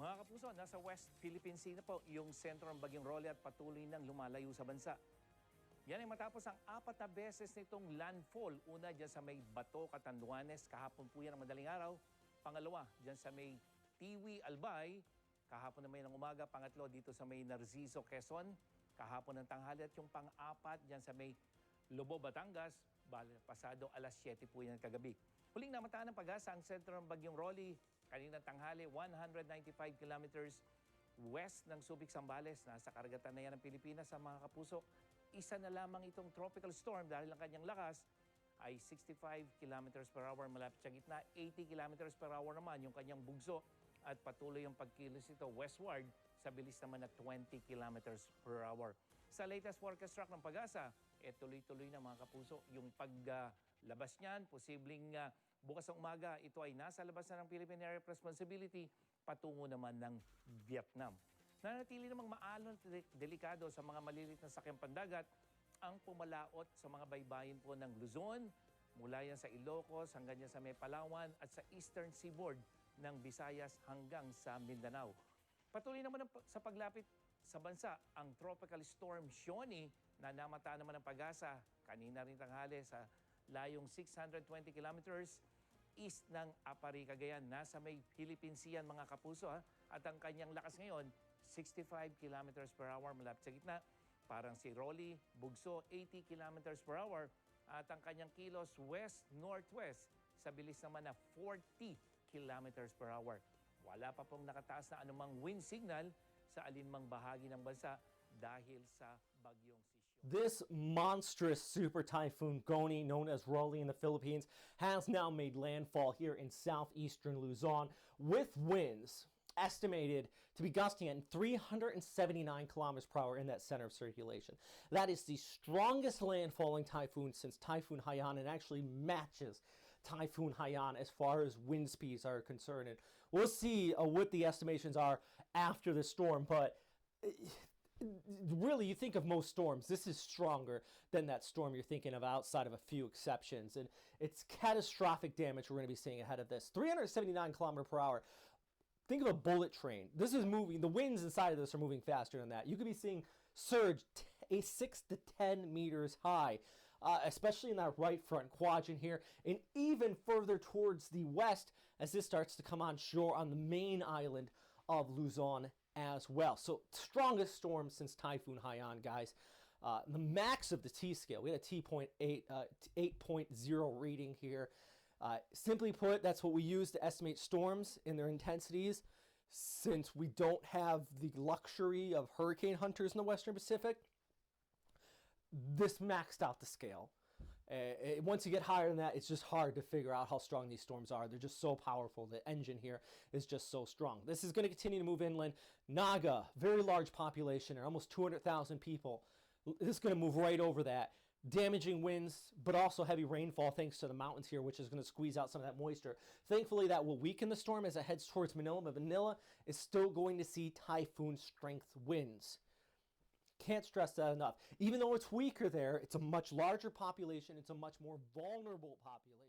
Mga kapuso, nasa West Philippine Sea na po yung sentro ng bagyong Rolly at patuloy nang lumalayo sa bansa. Yan ay matapos ang 4 na beses nitong landfall. Una dyan sa may Bato, Catanduanes, kahapon po yan ang madaling araw. Pangalawa, dyan sa may Tiwi, Albay, kahapon na may ng umaga. Pangatlo, dito sa may Narciso, Quezon, kahapon ng tanghali. At yung pang-apat, dyan sa may Lobo, Batangas, pasado alas 7 po yan kagabi. Huling namataan ng pag-asa ang sentro ng bagyong Rolly. Kaninang tanghali, 195 kilometers west ng Subic, Zambales. Nasa karagatan na yan ng Pilipinas sa mga kapuso. Isa na lamang itong tropical storm dahil ang kanyang lakas ay 65 kilometers per hour malapit sa gitna, 80 kilometers per hour naman yung kanyang bugso at patuloy ang pagkilos ito westward sa bilis naman na 20 kilometers per hour. Sa latest forecast track ng pag-asa, tuloy-tuloy na mga kapuso yung paglabas niyan, posibleng bukas ng umaga, ito ay nasa labas na ng Philippine Area of Responsibility patungo naman ng Vietnam. Nanatili namang maalon at delikado sa mga malilit na sakyang pandagat ang pumalaot sa mga baybayin po ng Luzon, mula yan sa Ilocos hanggang yan sa may Palawan at sa eastern seaboard ng Visayas hanggang sa Mindanao. Patuloy naman sa paglapit sa bansa ang Tropical Storm Shoni na namataan naman ng pag-asa kanina rin tanghali sa layong 620 kilometers east ng Apari, Cagayan. Nasa may Philippine Sea mga kapuso at ang kanyang lakas ngayon 65 kilometers per hour malapit sa gitna. Parang si Rolly, bugso 80 kilometers per hour at ang kanyang kilos west-northwest sa bilis naman na 40 kilometers per hour. Wala pa pong nakataas na anumang wind signal sa alinmang bahagi ng bansa dahil sa bagyong sisyon. This monstrous super typhoon Goni, known as Rolly in the Philippines, has now made landfall here in southeastern Luzon with winds estimated to be gusting at 379 kilometers per hour in that center of circulation. That is the strongest landfalling typhoon since Typhoon Haiyan and actually matches Typhoon Haiyan as far as wind speeds are concerned. And we'll see what the estimations are after the storm, but really, you think of most storms, this is stronger than that storm you're thinking of outside of a few exceptions. And it's catastrophic damage we're going to be seeing ahead of this. 379 kilometers per hour. Think of a bullet train. This is moving. The winds inside of this are moving faster than that. You could be seeing surge 6 to 10 meters high, especially in that right front quadrant here, and even further towards the west as this starts to come on shore on the main island of Luzon as well. So strongest storm since Typhoon Haiyan, guys. The max of the T-scale, we had a T.8, 8.0 reading here. Simply put, that's what we use to estimate storms in their intensities. Since we don't have the luxury of hurricane hunters in the Western Pacific, this maxed out the scale. Once you get higher than that, it's just hard to figure out how strong these storms are. They're just so powerful. The engine here is just so strong. This is going to continue to move inland. Naga, very large population, or almost 200,000 people. This is going to move right over that. Damaging winds, but also heavy rainfall thanks to the mountains here, which is going to squeeze out some of that moisture. Thankfully, that will weaken the storm as it heads towards Manila, but Manila is still going to see typhoon strength winds. Can't stress that enough. Even though it's weaker there, it's a much larger population. It's a much more vulnerable population.